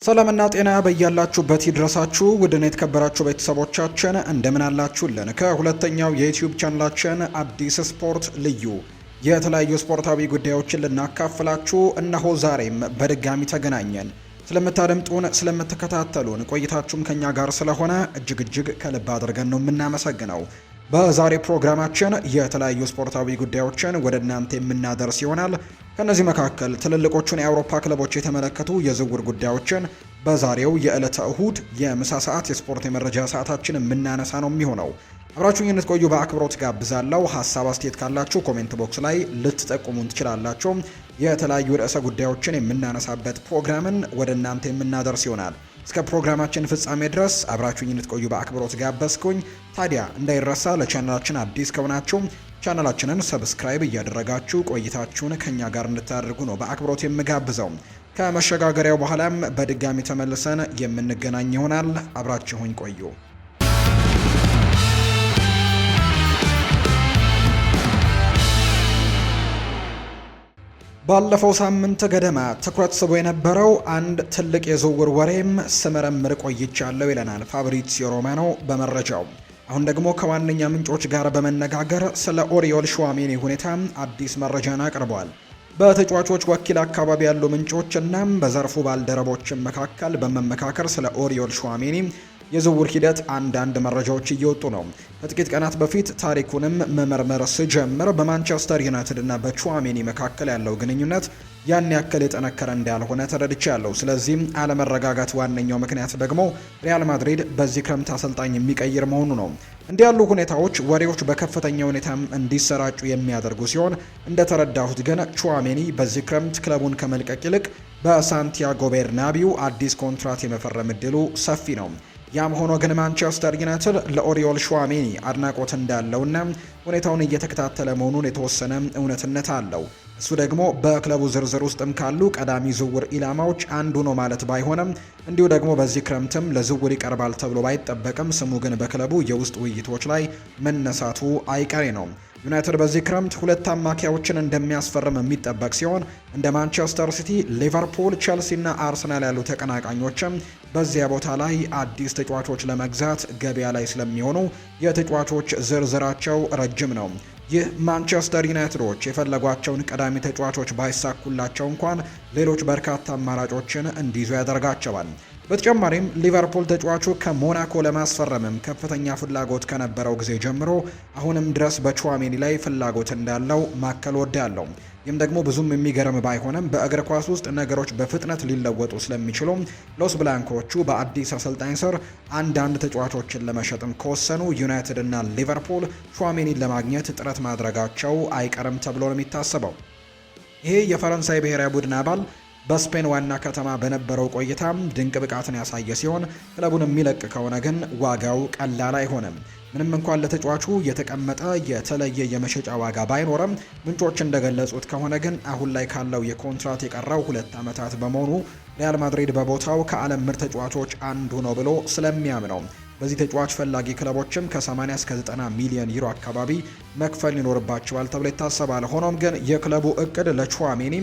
ሰላምና ጤና በያላችሁበት ይድረሳችሁ። ውድና የተከበራችሁ ቤተሰቦቻችን እንደምን አላችሁልን? ከሁለተኛው የዩቲዩብ ቻናላችን አዲስ ስፖርት ልዩ የተለያዩ ስፖርታዊ ጉዳዮችን ልናካፍላችሁ እነሆ ዛሬም በድጋሚ ተገናኘን። ስለምታደምጡን፣ ስለምትከታተሉን ቆይታችሁም ከኛ ጋር ስለሆነ እጅግ ከልብ አድርገን ነው የምናመሰግነው። በዛሬ ፕሮግራማችን የተለያዩ ስፖርታዊ ጉዳዮችን ወደ እናንተ የምናደርስ ይሆናል። ከነዚህ መካከል ትልልቆቹን የአውሮፓ ክለቦች የተመለከቱ የዝውውር ጉዳዮችን በዛሬው የዕለተ እሁድ የምሳ ሰዓት የስፖርት የመረጃ ሰዓታችን የምናነሳ ነው የሚሆነው። አብራችሁን እንድትቆዩ በአክብሮት ጋብዛለሁ። ሀሳብ አስተያየት ካላችሁ ኮሜንት ቦክስ ላይ ልትጠቁሙን ትችላላችሁ። የተለያዩ ርዕሰ ጉዳዮችን የምናነሳበት ፕሮግራምን ወደ እናንተ የምናደርስ ይሆናል። እስከ ፕሮግራማችን ፍጻሜ ድረስ አብራችሁኝ እንድትቆዩ በአክብሮት ጋበዝኩኝ። ታዲያ እንዳይረሳ ለቻናላችን አዲስ ከሆናችሁ ቻናላችንን ሰብስክራይብ እያደረጋችሁ ቆይታችሁን ከኛ ጋር እንድታደርጉ ነው በአክብሮት የምጋብዘው። ከመሸጋገሪያው በኋላም በድጋሚ ተመልሰን የምንገናኝ ይሆናል። አብራችሁኝ ቆዩ። ባለፈው ሳምንት ገደማ ትኩረት ስቦ የነበረው አንድ ትልቅ የዝውውር ወሬም ስመረምር ቆይቻለሁ ይለናል ፋብሪዚዮ ሮማኖ በመረጃው። አሁን ደግሞ ከዋነኛ ምንጮች ጋር በመነጋገር ስለ ኦሪዮል ሹዋሜኒ ሁኔታ አዲስ መረጃን አቅርቧል። በተጫዋቾች ወኪል አካባቢ ያሉ ምንጮች እና በዘርፉ ባልደረቦችን መካከል በመመካከር ስለ ኦሪዮል ሹዋሜኒ የዝውውር ሂደት አንዳንድ መረጃዎች እየወጡ ነው። ከጥቂት ቀናት በፊት ታሪኩንም መመርመር ስጀምር በማንቸስተር ዩናይትድ እና በቹዋሜኒ መካከል ያለው ግንኙነት ያን ያክል የጠነከረ እንዳልሆነ ተረድቻለሁ። ስለዚህም አለመረጋጋት ዋነኛው ምክንያት ደግሞ ሪያል ማድሪድ በዚህ ክረምት አሰልጣኝ የሚቀይር መሆኑ ነው። እንዲህ ያሉ ሁኔታዎች ወሬዎች በከፍተኛ ሁኔታ እንዲሰራጩ የሚያደርጉ ሲሆን እንደተረዳሁት ግን ቹዋሜኒ በዚህ ክረምት ክለቡን ከመልቀቅ ይልቅ በሳንቲያጎ ቤርናቢው አዲስ ኮንትራት የመፈረም እድሉ ሰፊ ነው። ያም ሆኖ ግን ማንቸስተር ዩናይትድ ለኦሪዮል ሹዋሜኒ አድናቆት እንዳለውና ሁኔታውን እየተከታተለ መሆኑን የተወሰነ እውነትነት አለው። እሱ ደግሞ በክለቡ ዝርዝር ውስጥም ካሉ ቀዳሚ ዝውውር ኢላማዎች አንዱ ነው ማለት ባይሆንም እንዲሁ ደግሞ በዚህ ክረምትም ለዝውውር ይቀርባል ተብሎ ባይጠበቅም ስሙ ግን በክለቡ የውስጥ ውይይቶች ላይ መነሳቱ አይቀሬ ነው። ዩናይትድ በዚህ ክረምት ሁለት አማካዮችን እንደሚያስፈርም የሚጠበቅ ሲሆን እንደ ማንቸስተር ሲቲ፣ ሊቨርፑል፣ ቼልሲ እና አርሰናል ያሉ ተቀናቃኞችም በዚያ ቦታ ላይ አዲስ ተጫዋቾች ለመግዛት ገበያ ላይ ስለሚሆኑ የተጫዋቾች ዝርዝራቸው ረጅም ነው። ይህ ማንቸስተር ዩናይትዶች የፈለጓቸውን ቀዳሚ ተጫዋቾች ባይሳኩላቸው እንኳን ሌሎች በርካታ አማራጮችን እንዲይዙ ያደርጋቸዋል። በተጨማሪም ሊቨርፑል ተጫዋቹ ከሞናኮ ለማስፈረምም ከፍተኛ ፍላጎት ከነበረው ጊዜ ጀምሮ አሁንም ድረስ በቹዋሜኒ ላይ ፍላጎት እንዳለው ማከል ወዳለው። ይህም ደግሞ ብዙም የሚገርም ባይሆንም በእግር ኳስ ውስጥ ነገሮች በፍጥነት ሊለወጡ ስለሚችሉ ሎስ ብላንኮቹ በአዲስ አሰልጣኝ ስር አንዳንድ ተጫዋቾችን ለመሸጥም ከወሰኑ ዩናይትድ እና ሊቨርፑል ቹዋሜኒን ለማግኘት ጥረት ማድረጋቸው አይቀርም ተብሎ ነው የሚታሰበው። ይሄ የፈረንሳይ ብሔራዊ ቡድን አባል በስፔን ዋና ከተማ በነበረው ቆይታም ድንቅ ብቃትን ያሳየ ሲሆን ክለቡን የሚለቅ ከሆነ ግን ዋጋው ቀላል አይሆንም። ምንም እንኳን ለተጫዋቹ የተቀመጠ የተለየ የመሸጫ ዋጋ ባይኖርም ምንጮች እንደገለጹት ከሆነ ግን አሁን ላይ ካለው የኮንትራት የቀረው 2 ዓመታት በመሆኑ ሪያል ማድሪድ በቦታው ከዓለም ምርጥ ተጫዋቾች አንዱ ነው ብሎ ስለሚያምነው በዚህ ተጫዋች ፈላጊ ክለቦችም ከ80 እስከ 90 ሚሊዮን ዩሮ አካባቢ መክፈል ይኖርባቸዋል ተብሎ ይታሰባል። ሆኖም ግን የክለቡ እቅድ ለቹዋሜኒ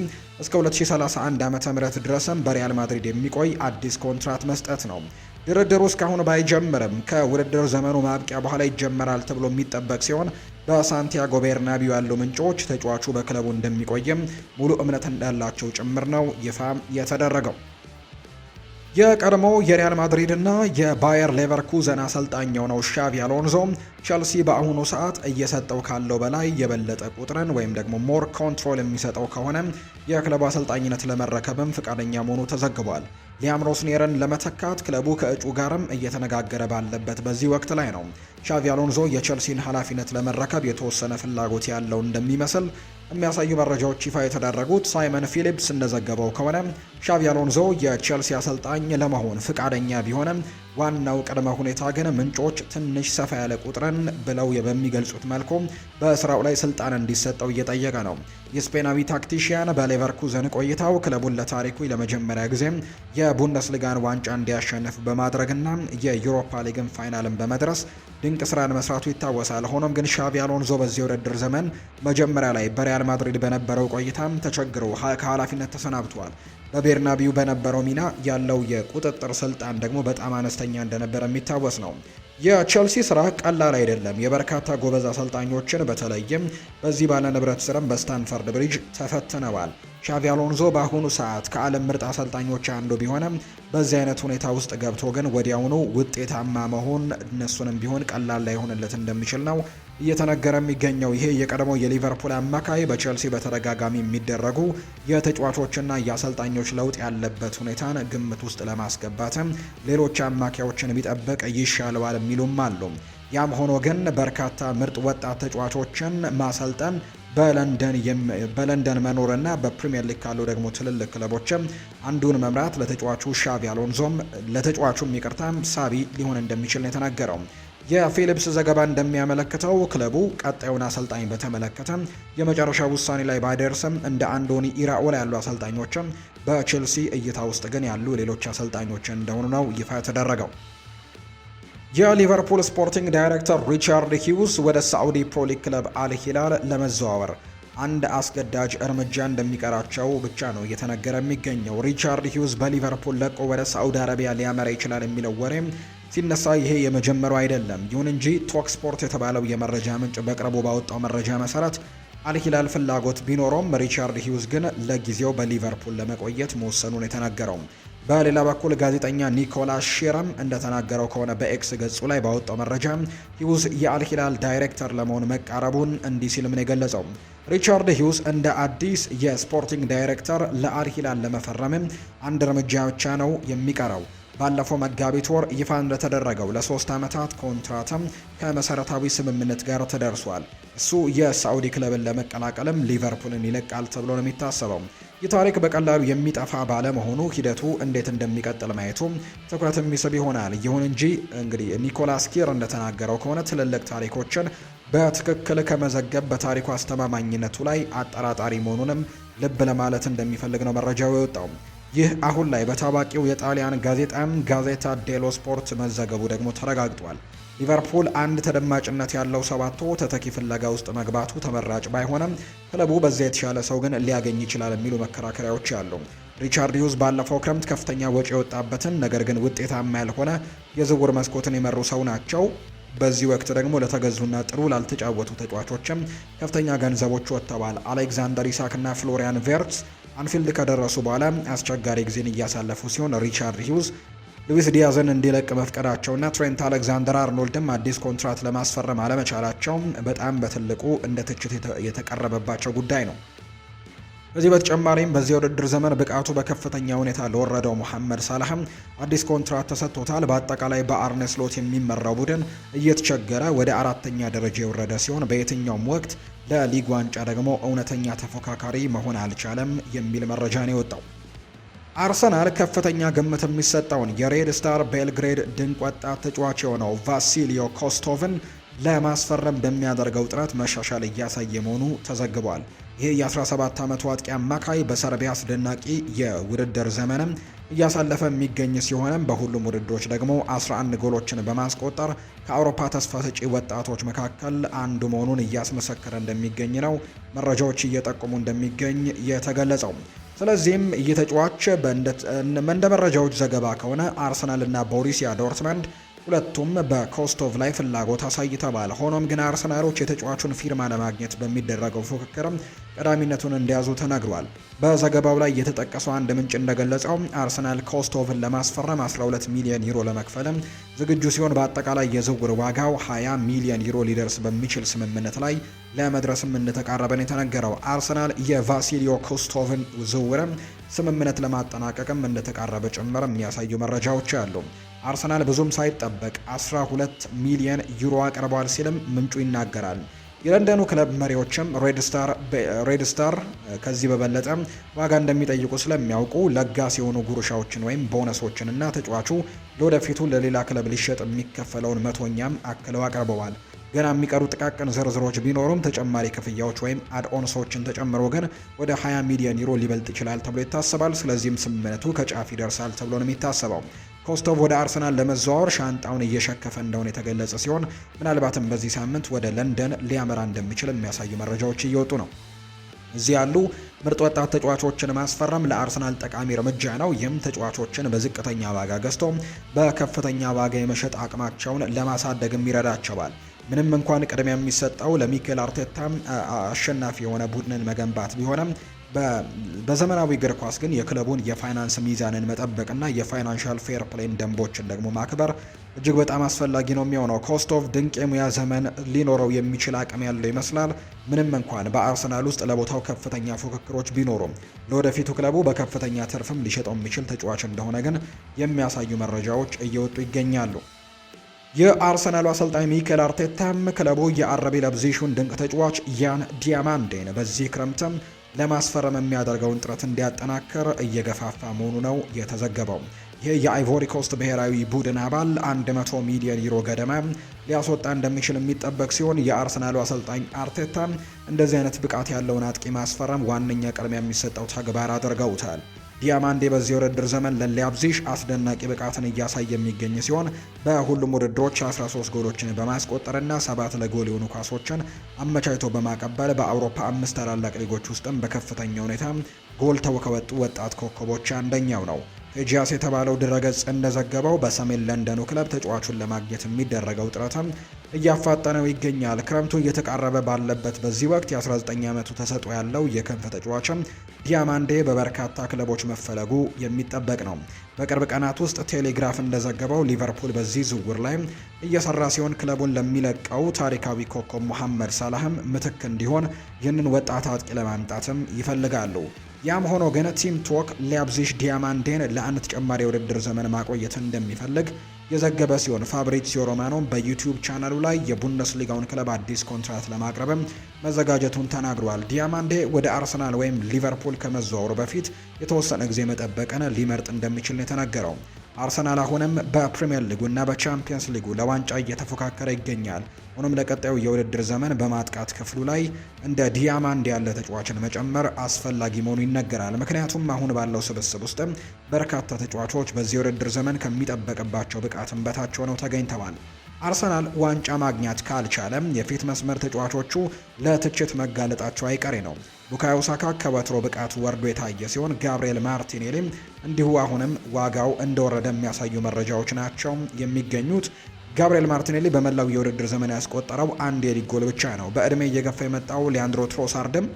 እስከ 2031 ዓ.ም ድረስም በሪያል ማድሪድ የሚቆይ አዲስ ኮንትራት መስጠት ነው። ድርድሩ እስካሁን ባይጀምርም ከውድድር ዘመኑ ማብቂያ በኋላ ይጀመራል ተብሎ የሚጠበቅ ሲሆን በሳንቲያጎ ቤርናቢው ያሉ ምንጮች ተጫዋቹ በክለቡ እንደሚቆይም ሙሉ እምነት እንዳላቸው ጭምር ነው ይፋ የተደረገው። የቀድሞ የሪያል ማድሪድ እና የባየር ሌቨርኩዘን አሰልጣኝ የሆነው ሻቪ አሎንዞ ቸልሲ በአሁኑ ሰዓት እየሰጠው ካለው በላይ የበለጠ ቁጥርን ወይም ደግሞ ሞር ኮንትሮል የሚሰጠው ከሆነ የክለቡ አሰልጣኝነት ለመረከብም ፈቃደኛ መሆኑ ተዘግቧል። ሊያም ሮስኔርን ለመተካት ክለቡ ከእጩ ጋርም እየተነጋገረ ባለበት በዚህ ወቅት ላይ ነው ሻቪ አሎንዞ የቸልሲን ኃላፊነት ለመረከብ የተወሰነ ፍላጎት ያለው እንደሚመስል የሚያሳዩ መረጃዎች ይፋ የተደረጉት። ሳይመን ፊሊፕስ እንደዘገበው ከሆነ ሻቪ አሎንዞ የቼልሲ አሰልጣኝ ለመሆን ፍቃደኛ ቢሆንም ዋናው ቅድመ ሁኔታ ግን ምንጮች ትንሽ ሰፋ ያለ ቁጥርን ብለው በሚገልጹት መልኩ በስራው ላይ ስልጣን እንዲሰጠው እየጠየቀ ነው። የስፔናዊ ታክቲሽያን በሌቨርኩዘን ቆይታው ክለቡን ለታሪኩ ለመጀመሪያ ጊዜ የቡንደስሊጋን ዋንጫ እንዲያሸንፍ በማድረግና የዩሮፓ ሊግን ፋይናልን በመድረስ ድንቅ ስራን መስራቱ ይታወሳል። ሆኖም ግን ሻቪ አሎንዞ በዚህ ውድድር ዘመን መጀመሪያ ላይ በሪያል ማድሪድ በነበረው ቆይታም ተቸግሮ ከኃላፊነት ተሰናብቷል። በቤርናቢው በነበረው ሚና ያለው የቁጥጥር ስልጣን ደግሞ በጣም አነስተኛ እንደነበረ የሚታወስ ነው። የቼልሲ ስራ ቀላል አይደለም። የበርካታ ጎበዝ አሰልጣኞችን በተለይም በዚህ ባለ ንብረት ስርም በስታንፈርድ ብሪጅ ተፈትነዋል። ሻቪ አሎንዞ በአሁኑ ሰዓት ከዓለም ምርጥ አሰልጣኞች አንዱ ቢሆንም በዚህ አይነት ሁኔታ ውስጥ ገብቶ ግን ወዲያውኑ ውጤታማ መሆን እነሱንም ቢሆን ቀላል ላይሆንለት እንደሚችል ነው እየተነገረ የሚገኘው። ይሄ የቀድሞው የሊቨርፑል አማካይ በቼልሲ በተደጋጋሚ የሚደረጉ የተጫዋቾችና የአሰልጣኞች ለውጥ ያለበት ሁኔታን ግምት ውስጥ ለማስገባትም ሌሎች አማካዮችን ቢጠብቅ ይሻለዋል የሚሉም አሉ። ያም ሆኖ ግን በርካታ ምርጥ ወጣት ተጫዋቾችን ማሰልጠን በለንደን መኖርና በፕሪሚየር ሊግ ካሉ ደግሞ ትልልቅ ክለቦችም አንዱን መምራት ለተጫዋቹ ሻቪ አሎንዞም ለተጫዋቹም ይቅርታም ሳቢ ሊሆን እንደሚችል ነው የተናገረው። የፊሊፕስ ዘገባ እንደሚያመለክተው ክለቡ ቀጣዩን አሰልጣኝ በተመለከተ የመጨረሻ ውሳኔ ላይ ባይደርስም እንደ አንዶኒ ኢራኦላ ያሉ አሰልጣኞችም በቼልሲ እይታ ውስጥ ግን ያሉ ሌሎች አሰልጣኞች እንደሆኑ ነው ይፋ የተደረገው። የሊቨርፑል ስፖርቲንግ ዳይሬክተር ሪቻርድ ሂውስ ወደ ሳዑዲ ፕሮ ሊግ ክለብ አል ሂላል ለመዘዋወር አንድ አስገዳጅ እርምጃ እንደሚቀራቸው ብቻ ነው እየተነገረ የሚገኘው። ሪቻርድ ሂውስ በሊቨርፑል ለቆ ወደ ሳዑዲ አረቢያ ሊያመራ ይችላል የሚለው ወሬም ሲነሳ ይሄ የመጀመሪያው አይደለም። ይሁን እንጂ ቶክ ስፖርት የተባለው የመረጃ ምንጭ በቅርቡ ባወጣው መረጃ መሰረት አልሂላል ፍላጎት ቢኖረውም ሪቻርድ ሂውስ ግን ለጊዜው በሊቨርፑል ለመቆየት መወሰኑን የተናገረው። በሌላ በኩል ጋዜጠኛ ኒኮላስ ሼረም እንደተናገረው ከሆነ በኤክስ ገጹ ላይ ባወጣው መረጃ ሂውስ የአልሂላል ዳይሬክተር ለመሆን መቃረቡን እንዲህ ሲል ምን የገለጸው ሪቻርድ ሂውስ እንደ አዲስ የስፖርቲንግ ዳይሬክተር ለአልሂላል ለመፈረም አንድ እርምጃ ብቻ ነው የሚቀረው። ባለፈው መጋቢት ወር ይፋ እንደተደረገው ለ3 ዓመታት ኮንትራትም ከመሰረታዊ ስምምነት ጋር ተደርሷል። እሱ የሳዑዲ ክለብን ለመቀላቀልም ሊቨርፑልን ይለቃል ተብሎ ነው የሚታሰበው። ይህ ታሪክ በቀላሉ የሚጠፋ ባለመሆኑ ሂደቱ እንዴት እንደሚቀጥል ማየቱ ትኩረት የሚስብ ይሆናል። ይሁን እንጂ እንግዲህ ኒኮላስ ኪር እንደተናገረው ከሆነ ትልልቅ ታሪኮችን በትክክል ከመዘገብ በታሪኩ አስተማማኝነቱ ላይ አጠራጣሪ መሆኑንም ልብ ለማለት እንደሚፈልግ ነው መረጃው የወጣው። ይህ አሁን ላይ በታዋቂው የጣሊያን ጋዜታ ዴሎ ስፖርት መዘገቡ ደግሞ ተረጋግጧል። ሊቨርፑል አንድ ተደማጭነት ያለው ሰው አጥቶ ተተኪ ፍለጋ ውስጥ መግባቱ ተመራጭ ባይሆንም ክለቡ በዚያ የተሻለ ሰው ግን ሊያገኝ ይችላል የሚሉ መከራከሪያዎች አሉ። ሪቻርድ ሂውስ ባለፈው ክረምት ከፍተኛ ወጪ የወጣበትን ነገር ግን ውጤታማ ያልሆነ የዝውውር መስኮትን የመሩ ሰው ናቸው። በዚህ ወቅት ደግሞ ለተገዙና ጥሩ ላልተጫወቱ ተጫዋቾችም ከፍተኛ ገንዘቦች ወጥተዋል። አሌክዛንደር ኢሳክ እና ፍሎሪያን ቬርትስ አንፊልድ ከደረሱ በኋላ አስቸጋሪ ጊዜን እያሳለፉ ሲሆን ሪቻርድ ሂውስ ሉዊስ ዲያዝን እንዲለቅ መፍቀዳቸውና ትሬንት አሌክዛንደር አርኖልድም አዲስ ኮንትራት ለማስፈረም አለመቻላቸው በጣም በትልቁ እንደ ትችት የተቀረበባቸው ጉዳይ ነው። በዚህ በተጨማሪም በዚህ ውድድር ዘመን ብቃቱ በከፍተኛ ሁኔታ ለወረደው ሙሐመድ ሳላህም አዲስ ኮንትራት ተሰጥቶታል። በአጠቃላይ በአርነ ስሎት የሚመራው ቡድን እየተቸገረ ወደ 4ኛ ደረጃ የወረደ ሲሆን በየትኛውም ወቅት ለሊግ ዋንጫ ደግሞ እውነተኛ ተፎካካሪ መሆን አልቻለም የሚል መረጃ ነው የወጣው። አርሰናል ከፍተኛ ግምት የሚሰጠውን የሬድ ስታር ቤልግሬድ ድንቅ ወጣት ተጫዋች የሆነው ቫሲሊዮ ኮስቶቭን ለማስፈረም በሚያደርገው ጥረት መሻሻል እያሳየ መሆኑ ተዘግቧል። ይህ የ17 ዓመቱ አጥቂ አማካይ በሰርቢያ አስደናቂ የውድድር ዘመንም እያሳለፈ የሚገኝ ሲሆንም በሁሉም ውድድሮች ደግሞ 11 ጎሎችን በማስቆጠር ከአውሮፓ ተስፋ ሰጪ ወጣቶች መካከል አንዱ መሆኑን እያስመሰከረ እንደሚገኝ ነው መረጃዎች እየጠቆሙ እንደሚገኝ የተገለጸው። ስለዚህም እየተጫዋች እንደ መረጃዎች ዘገባ ከሆነ አርሰናል እና ቦሩሲያ ዶርትመንድ ሁለቱም በኮስቶቭ ላይ ፍላጎት አሳይተዋል። ሆኖም ግን አርሰናሎች የተጫዋቹን ፊርማ ለማግኘት በሚደረገው ፉክክርም ቀዳሚነቱን እንዲያዙ ተነግሯል። በዘገባው ላይ የተጠቀሰው አንድ ምንጭ እንደገለጸው አርሰናል ኮስቶቭን ለማስፈረም 12 ሚሊዮን ዩሮ ለመክፈልም ዝግጁ ሲሆን በአጠቃላይ የዝውውር ዋጋው 20 ሚሊዮን ዩሮ ሊደርስ በሚችል ስምምነት ላይ ለመድረስም እንደተቃረበን የተነገረው። አርሰናል የቫሲሊዮ ኮስቶቭን ዝውውርም ስምምነት ለማጠናቀቅም እንደተቃረበ ጭምር የሚያሳዩ መረጃዎች አሉ። አርሰናል ብዙም ሳይጠበቅ 12 ሚሊዮን ዩሮ አቅርበዋል ሲልም ምንጩ ይናገራል። የለንደኑ ክለብ መሪዎችም ሬድ ስታር ከዚህ በበለጠ ዋጋ እንደሚጠይቁ ስለሚያውቁ ለጋስ የሆኑ ጉርሻዎችን ወይም ቦነሶችን እና ተጫዋቹ ለወደፊቱ ለሌላ ክለብ ሊሸጥ የሚከፈለውን መቶኛም አክለው አቅርበዋል። ገና የሚቀሩ ጥቃቅን ዝርዝሮች ቢኖሩም ተጨማሪ ክፍያዎች ወይም አድኦንሶችን ተጨምሮ ግን ወደ 20 ሚሊዮን ዩሮ ሊበልጥ ይችላል ተብሎ ይታሰባል። ስለዚህም ስምምነቱ ከጫፍ ይደርሳል ተብሎ ነው የሚታሰበው። ኮስቶቭ ወደ አርሰናል ለመዘዋወር ሻንጣውን እየሸከፈ እንደሆነ የተገለጸ ሲሆን ምናልባትም በዚህ ሳምንት ወደ ለንደን ሊያመራ እንደሚችል የሚያሳዩ መረጃዎች እየወጡ ነው። እዚህ ያሉ ምርጥ ወጣት ተጫዋቾችን ማስፈረም ለአርሰናል ጠቃሚ እርምጃ ነው። ይህም ተጫዋቾችን በዝቅተኛ ዋጋ ገዝቶ በከፍተኛ ዋጋ የመሸጥ አቅማቸውን ለማሳደግም ይረዳቸዋል። ምንም እንኳን ቅድሚያ የሚሰጠው ለሚኬል አርቴታ አሸናፊ የሆነ ቡድንን መገንባት ቢሆንም በዘመናዊ እግር ኳስ ግን የክለቡን የፋይናንስ ሚዛንን መጠበቅና የፋይናንሻል ፌር ፕሌይን ደንቦችን ደግሞ ማክበር እጅግ በጣም አስፈላጊ ነው የሚሆነው። ኮስቶቭ ድንቅ የሙያ ዘመን ሊኖረው የሚችል አቅም ያለው ይመስላል። ምንም እንኳን በአርሰናል ውስጥ ለቦታው ከፍተኛ ፉክክሮች ቢኖሩም ለወደፊቱ ክለቡ በከፍተኛ ትርፍም ሊሸጠው የሚችል ተጫዋች እንደሆነ ግን የሚያሳዩ መረጃዎች እየወጡ ይገኛሉ። የአርሰናሉ አሰልጣኝ ሚኬል አርቴታም ክለቡ የአረቢ ለብዚሹን ድንቅ ተጫዋች ያን ዲያማንዴን በዚህ ክረምትም ለማስፈረም የሚያደርገውን ጥረት እንዲያጠናክር እየገፋፋ መሆኑ ነው የተዘገበው። ይህ የአይቮሪ ኮስት ብሔራዊ ቡድን አባል 100 ሚሊዮን ዩሮ ገደማ ሊያስወጣ እንደሚችል የሚጠበቅ ሲሆን የአርሰናሉ አሰልጣኝ አርቴታ እንደዚህ አይነት ብቃት ያለውን አጥቂ ማስፈረም ዋነኛ ቅድሚያ የሚሰጠው ተግባር አድርገውታል። ዲያማንዴ በዚህ ውድድር ዘመን ለሊያብዚሽ አስደናቂ ብቃትን እያሳየ የሚገኝ ሲሆን በሁሉም ውድድሮች 13 ጎሎችን በማስቆጠርና 7 ለጎል የሆኑ ኳሶችን አመቻችቶ በማቀበል በአውሮፓ 5 ታላላቅ ሊጎች ውስጥም በከፍተኛ ሁኔታ ጎልተው ከወጡ ወጣት ኮከቦች አንደኛው ነው። ፌጂያስ የተባለው ድረገጽ እንደዘገበው በሰሜን ለንደኑ ክለብ ተጫዋቹን ለማግኘት የሚደረገው ጥረትም እያፋጠነው ይገኛል። ክረምቱ እየተቃረበ ባለበት በዚህ ወቅት የ19 ዓመቱ ተሰጥኦ ያለው የክንፍ ተጫዋችም ዲያማንዴ በበርካታ ክለቦች መፈለጉ የሚጠበቅ ነው። በቅርብ ቀናት ውስጥ ቴሌግራፍ እንደዘገበው ሊቨርፑል በዚህ ዝውውር ላይ እየሰራ ሲሆን ክለቡን ለሚለቀው ታሪካዊ ኮከብ ሙሐመድ ሳላህም ምትክ እንዲሆን ይህንን ወጣት አጥቂ ለማምጣትም ይፈልጋሉ። ያም ሆኖ ግን ቲም ቶክ ሊያብዚሽ ዲያማንዴን ለአንድ ተጨማሪ የውድድር ዘመን ማቆየት እንደሚፈልግ የዘገበ ሲሆን ፋብሪዚዮ ሮማኖ በዩቲዩብ ቻናሉ ላይ የቡንደስሊጋውን ክለብ አዲስ ኮንትራት ለማቅረብም መዘጋጀቱን ተናግሯል። ዲያማንዴ ወደ አርሰናል ወይም ሊቨርፑል ከመዘዋወሩ በፊት የተወሰነ ጊዜ መጠበቅን ሊመርጥ እንደሚችል ነው የተነገረው። አርሰናል አሁንም በፕሪሚየር ሊጉ እና በቻምፒየንስ ሊጉ ለዋንጫ እየተፎካከረ ይገኛል። ሆኖም ለቀጣዩ የውድድር ዘመን በማጥቃት ክፍሉ ላይ እንደ ዲያማንድ ያለ ተጫዋችን መጨመር አስፈላጊ መሆኑ ይነገራል። ምክንያቱም አሁን ባለው ስብስብ ውስጥ በርካታ ተጫዋቾች በዚህ የውድድር ዘመን ከሚጠበቅባቸው ብቃትም በታች ሆነው ተገኝተዋል። አርሰናል ዋንጫ ማግኘት ካልቻለም የፊት መስመር ተጫዋቾቹ ለትችት መጋለጣቸው አይቀሬ ነው። ቡካዮ ሳካ ከወትሮ ብቃቱ ወርዶ የታየ ሲሆን ጋብሪኤል ማርቲኔሊም እንዲሁ አሁንም ዋጋው እንደወረደ የሚያሳዩ መረጃዎች ናቸው የሚገኙት። ጋብሪኤል ማርቲኔሊ በመላው የውድድር ዘመን ያስቆጠረው አንድ የሊግ ጎል ብቻ ነው። በእድሜ እየገፋ የመጣው ሊያንድሮ ትሮሳርድም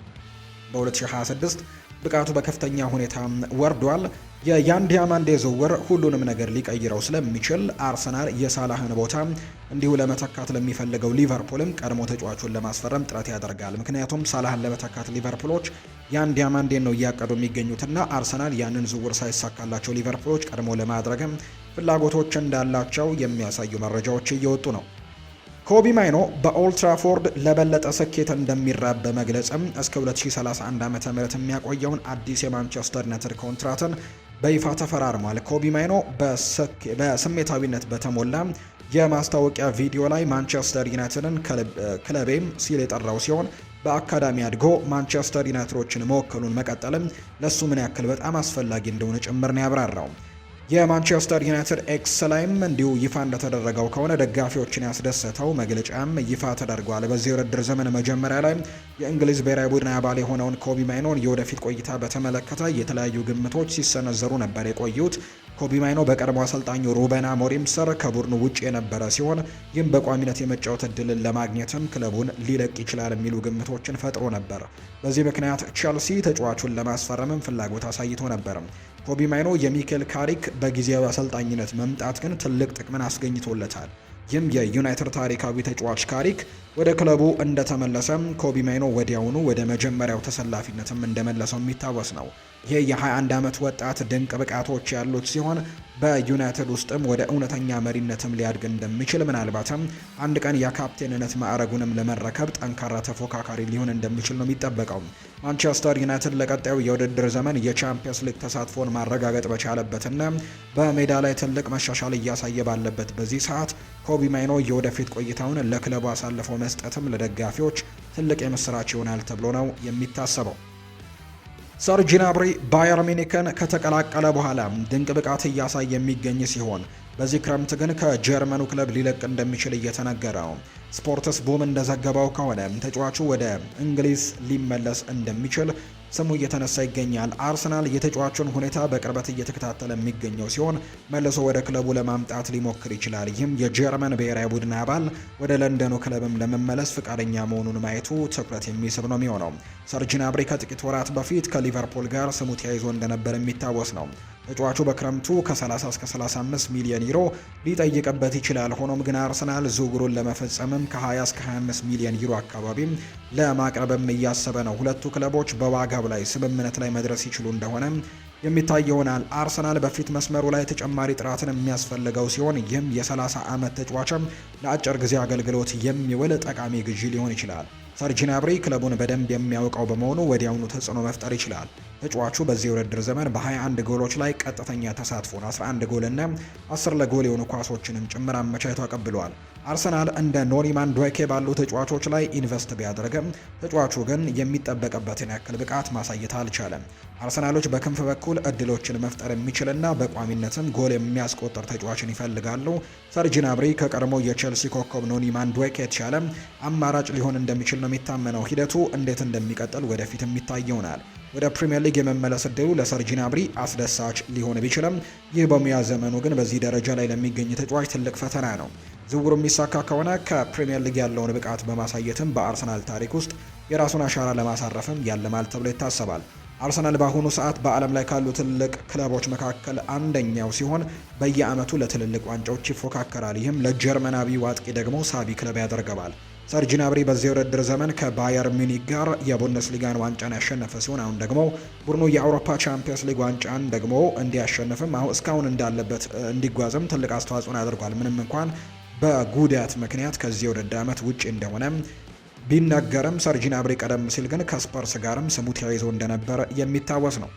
በ2026 ብቃቱ በከፍተኛ ሁኔታ ወርዷል። የያን ዲያማንዴ ዝውውር ሁሉንም ነገር ሊቀይረው ስለሚችል አርሰናል የሳላህን ቦታ እንዲሁ ለመተካት ለሚፈልገው ሊቨርፑልም ቀድሞ ተጫዋቹን ለማስፈረም ጥረት ያደርጋል። ምክንያቱም ሳላህን ለመተካት ሊቨርፑሎች ያን ዲያማንዴን ነው እያቀዱ የሚገኙትና አርሰናል ያንን ዝውውር ሳይሳካላቸው ሊቨርፑሎች ቀድሞ ለማድረግም ፍላጎቶች እንዳላቸው የሚያሳዩ መረጃዎች እየወጡ ነው። ኮቢ ማይኖ በኦልትራፎርድ ለበለጠ ስኬት እንደሚራብ በመግለጽም እስከ 2031 ዓ.ም የሚያቆየውን አዲስ የማንቸስተር ዩናይትድ ኮንትራትን በይፋ ተፈራርሟል። ኮቢ ማይኖ በስሜታዊነት በተሞላ የማስታወቂያ ቪዲዮ ላይ ማንቸስተር ዩናይትድን ክለቤም ሲል የጠራው ሲሆን በአካዳሚ አድጎ ማንቸስተር ዩናይትዶችን መወከሉን መቀጠልም ለሱ ምን ያክል በጣም አስፈላጊ እንደሆነ ጭምር ነው ያብራራው። የማንቸስተር ዩናይትድ ኤክስ ላይም እንዲሁ ይፋ እንደተደረገው ከሆነ ደጋፊዎችን ያስደሰተው መግለጫም ይፋ ተደርጓል። በዚህ የውድድር ዘመን መጀመሪያ ላይ የእንግሊዝ ብሔራዊ ቡድን አባል የሆነውን ኮቢ ማይኖን የወደፊት ቆይታ በተመለከተ የተለያዩ ግምቶች ሲሰነዘሩ ነበር የቆዩት። ኮቢ ማይኖ በቀድሞ አሰልጣኙ ሩበን አሞሪም ስር ከቡድኑ ውጭ የነበረ ሲሆን ይህም በቋሚነት የመጫወት እድልን ለማግኘትም ክለቡን ሊለቅ ይችላል የሚሉ ግምቶችን ፈጥሮ ነበር። በዚህ ምክንያት ቼልሲ ተጫዋቹን ለማስፈረምም ፍላጎት አሳይቶ ነበር። ኮቢ ማይኖ የሚኬል ካሪክ በጊዜያዊ አሰልጣኝነት መምጣት ግን ትልቅ ጥቅምን አስገኝቶለታል። ይህም የዩናይትድ ታሪካዊ ተጫዋች ካሪክ ወደ ክለቡ እንደተመለሰም ኮቢ ማይኖ ወዲያውኑ ወደ መጀመሪያው ተሰላፊነትም እንደመለሰው የሚታወስ ነው። ይህ የ21 ዓመት ወጣት ድንቅ ብቃቶች ያሉት ሲሆን በዩናይትድ ውስጥም ወደ እውነተኛ መሪነትም ሊያድግ እንደሚችል ምናልባትም አንድ ቀን የካፕቴንነት ማዕረጉንም ለመረከብ ጠንካራ ተፎካካሪ ሊሆን እንደሚችል ነው የሚጠበቀው። ማንቸስተር ዩናይትድ ለቀጣዩ የውድድር ዘመን የቻምፒየንስ ሊግ ተሳትፎን ማረጋገጥ በቻለበትና በሜዳ ላይ ትልቅ መሻሻል እያሳየ ባለበት በዚህ ሰዓት ኮቢ ማይኖ የወደፊት ቆይታውን ለክለቡ አሳልፈው መስጠትም ለደጋፊዎች ትልቅ የምስራች ይሆናል ተብሎ ነው የሚታሰበው። ሰርጅ gnabry ባየር ሚኒክን ከተቀላቀለ በኋላ ድንቅ ብቃት እያሳየ የሚገኝ ሲሆን በዚህ ክረምት ግን ከጀርመኑ ክለብ ሊለቅ እንደሚችል እየተነገረ ነው። ስፖርትስ ቡም እንደዘገበው ከሆነ ተጫዋቹ ወደ እንግሊዝ ሊመለስ እንደሚችል ስሙ እየተነሳ ይገኛል። አርሰናል የተጫዋቹን ሁኔታ በቅርበት እየተከታተለ የሚገኘው ሲሆን መልሶ ወደ ክለቡ ለማምጣት ሊሞክር ይችላል። ይህም የጀርመን ብሔራዊ ቡድን አባል ወደ ለንደኑ ክለብም ለመመለስ ፈቃደኛ መሆኑን ማየቱ ትኩረት የሚስብ ነው የሚሆነው። ሰርጅ gnabry ከጥቂት ወራት በፊት ከሊቨርፑል ጋር ስሙ ተያይዞ እንደነበር የሚታወስ ነው። ተጫዋቹ በክረምቱ ከ30 እስከ 35 ሚሊዮን ዩሮ ሊጠይቅበት ይችላል። ሆኖም ግን አርሰናል ዝውውሩን ለመፈጸምም ከ20 እስከ 25 ሚሊዮን ዩሮ አካባቢ ለማቅረብም እያሰበ ነው። ሁለቱ ክለቦች በዋጋው ላይ ስምምነት ላይ መድረስ ይችሉ እንደሆነ የሚታይ ይሆናል። አርሰናል በፊት መስመሩ ላይ ተጨማሪ ጥራትን የሚያስፈልገው ሲሆን ይህም የ30 ዓመት ተጫዋችም ለአጭር ጊዜ አገልግሎት የሚውል ጠቃሚ ግዢ ሊሆን ይችላል። ሰርጅ gnabry ክለቡን በደንብ የሚያውቀው በመሆኑ ወዲያውኑ ተጽዕኖ መፍጠር ይችላል። ተጫዋቹ በዚህ ውድድር ዘመን በ21 ጎሎች ላይ ቀጥተኛ ተሳትፎን 11 ጎልና 10 ለጎል የሆኑ ኳሶችንም ጭምር አመቻችቶ አቀብሏል። አርሰናል እንደ ኖኒ ማንዱዌኬ ባሉ ተጫዋቾች ላይ ኢንቨስት ቢያደርግም ተጫዋቹ ግን የሚጠበቅበትን ያክል ብቃት ማሳየት አልቻለም። አርሰናሎች በክንፍ በኩል እድሎችን መፍጠር የሚችልና በቋሚነትም ጎል የሚያስቆጥር ተጫዋችን ይፈልጋሉ። ሰርጅ gnabry ከቀድሞ የቼልሲ ኮከብ ኖኒ ማንዱዌኬ የተሻለ አማራጭ ሊሆን እንደሚችል ነው የሚታመነው። ሂደቱ እንዴት እንደሚቀጥል ወደፊት የሚታይ ይሆናል። ወደ ፕሪሚየር ሊግ የመመለስ እድሉ ለሰርጅ gnabry አስደሳች ሊሆን ቢችልም ይህ በሙያ ዘመኑ ግን በዚህ ደረጃ ላይ ለሚገኝ ተጫዋች ትልቅ ፈተና ነው። ዝውውሩ የሚሳካ ከሆነ ከፕሪሚየር ሊግ ያለውን ብቃት በማሳየትም በአርሰናል ታሪክ ውስጥ የራሱን አሻራ ለማሳረፍም ያለማል ተብሎ ይታሰባል። አርሰናል በአሁኑ ሰዓት በዓለም ላይ ካሉ ትልቅ ክለቦች መካከል አንደኛው ሲሆን በየዓመቱ ለትልልቅ ዋንጫዎች ይፎካከራል። ይህም ለጀርመናዊ አጥቂ ደግሞ ሳቢ ክለብ ያደርገዋል። ሰርጅ gnabry በዚህ ውድድር ዘመን ከባየር ሚኒክ ጋር የቡንደስሊጋን ዋንጫን ያሸነፈ ሲሆን አሁን ደግሞ ቡድኑ የአውሮፓ ቻምፒየንስ ሊግ ዋንጫን ደግሞ እንዲያሸንፍም አሁን እስካሁን እንዳለበት እንዲጓዝም ትልቅ አስተዋጽኦን አድርጓል። ምንም እንኳን በጉዳት ምክንያት ከዚህ ውድድር ዓመት ውጪ እንደሆነ ቢነገርም ሰርጅ gnabry ቀደም ሲል ግን ከስፐርስ ጋርም ስሙ ተያይዞ እንደነበር የሚታወስ ነው።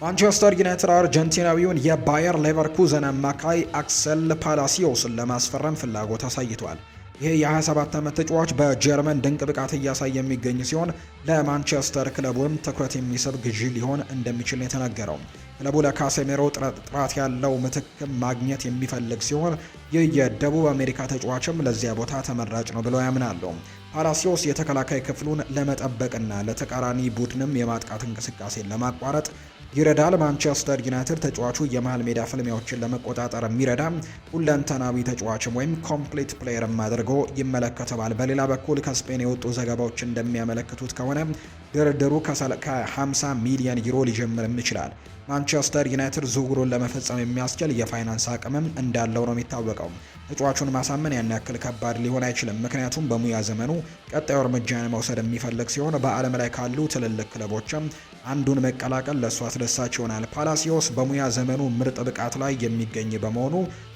ማንቸስተር ዩናይትድ አርጀንቲናዊውን የባየር ሌቨርኩዘን አማካይ አክሰል ፓላሲዮስን ለማስፈረም ፍላጎት አሳይቷል። ይህ የ27 ዓመት ተጫዋች በጀርመን ድንቅ ብቃት እያሳየ የሚገኝ ሲሆን ለማንቸስተር ክለቡም ትኩረት የሚስብ ግዢ ሊሆን እንደሚችል የተነገረው። ክለቡ ለካሴሜሮ ጥራት ያለው ምትክም ማግኘት የሚፈልግ ሲሆን ይህ የደቡብ አሜሪካ ተጫዋችም ለዚያ ቦታ ተመራጭ ነው ብለው ያምናሉ። ፓላሲዮስ የተከላካይ ክፍሉን ለመጠበቅና ለተቃራኒ ቡድንም የማጥቃት እንቅስቃሴን ለማቋረጥ ይረዳል። ማንቸስተር ዩናይትድ ተጫዋቹ የመሃል ሜዳ ፍልሚያዎችን ለመቆጣጠር የሚረዳ ሁለንተናዊ ተጫዋችም ወይም ኮምፕሊት ፕሌየርም አድርጎ ይመለከተዋል። በሌላ በኩል ከስፔን የወጡ ዘገባዎች እንደሚያመለክቱት ከሆነ ድርድሩ ከ50 ሚሊዮን ዩሮ ሊጀምርም ይችላል። ማንቸስተር ዩናይትድ ዝውውሩን ለመፈጸም የሚያስችል የፋይናንስ አቅምም እንዳለው ነው የሚታወቀው። ተጫዋቹን ማሳመን ያን ያክል ከባድ ሊሆን አይችልም፣ ምክንያቱም በሙያ ዘመኑ ቀጣዩ እርምጃን መውሰድ የሚፈልግ ሲሆን በዓለም ላይ ካሉ ትልልቅ ክለቦችም አንዱን መቀላቀል ለእሱ አስደሳች ይሆናል። ፓላሲዮስ በሙያ ዘመኑ ምርጥ ብቃት ላይ የሚገኝ በመሆኑ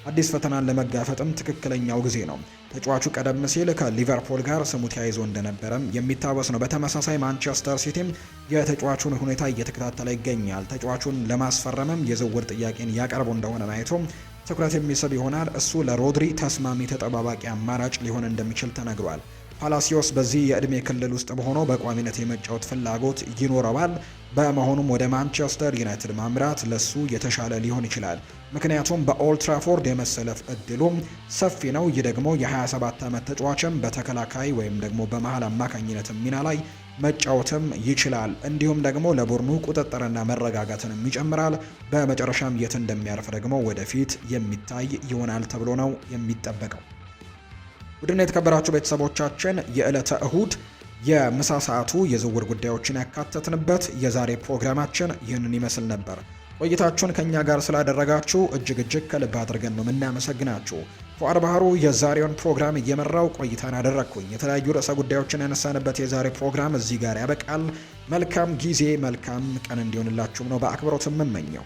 አዲስ ፈተናን ለመጋፈጥም ትክክለኛው ጊዜ ነው። ተጫዋቹ ቀደም ሲል ከሊቨርፑል ጋር ስሙ ተያይዞ እንደነበረም የሚታወስ ነው። በተመሳሳይ ማንቸስተር ሲቲም የተጫዋቹን ሁኔታ እየተከታተለ ይገኛል። ተጫዋቹን ለማስፈረምም የዝውውር ጥያቄን ያቀርቡ እንደሆነ ማየቱ ትኩረት የሚስብ ይሆናል። እሱ ለሮድሪ ተስማሚ ተጠባባቂ አማራጭ ሊሆን እንደሚችል ተነግሯል። ፓላሲዮስ በዚህ የዕድሜ ክልል ውስጥ ሆኖ በቋሚነት የመጫወት ፍላጎት ይኖረዋል። በመሆኑም ወደ ማንቸስተር ዩናይትድ ማምራት ለሱ የተሻለ ሊሆን ይችላል፣ ምክንያቱም በኦልትራፎርድ የመሰለፍ እድሉም ሰፊ ነው። ይህ ደግሞ የ27 ዓመት ተጫዋችም በተከላካይ ወይም ደግሞ በመሃል አማካኝነት ሚና ላይ መጫወትም ይችላል። እንዲሁም ደግሞ ለቡድኑ ቁጥጥርና መረጋጋትንም ይጨምራል። በመጨረሻም የት እንደሚያርፍ ደግሞ ወደፊት የሚታይ ይሆናል ተብሎ ነው የሚጠበቀው። ቡድን የተከበራችሁ ቤተሰቦቻችን የዕለተ እሁድ የምሳ ሰዓቱ የዝውውር ጉዳዮችን ያካተትንበት የዛሬ ፕሮግራማችን ይህንን ይመስል ነበር። ቆይታችሁን ከኛ ጋር ስላደረጋችሁ እጅግ ከልብ አድርገን ነው የምናመሰግናችሁ። ፉአድ ባህሩ የዛሬውን ፕሮግራም እየመራው ቆይታን አደረግኩኝ። የተለያዩ ርዕሰ ጉዳዮችን ያነሳንበት የዛሬ ፕሮግራም እዚህ ጋር ያበቃል። መልካም ጊዜ፣ መልካም ቀን እንዲሆንላችሁም ነው በአክብሮት የምመኘው።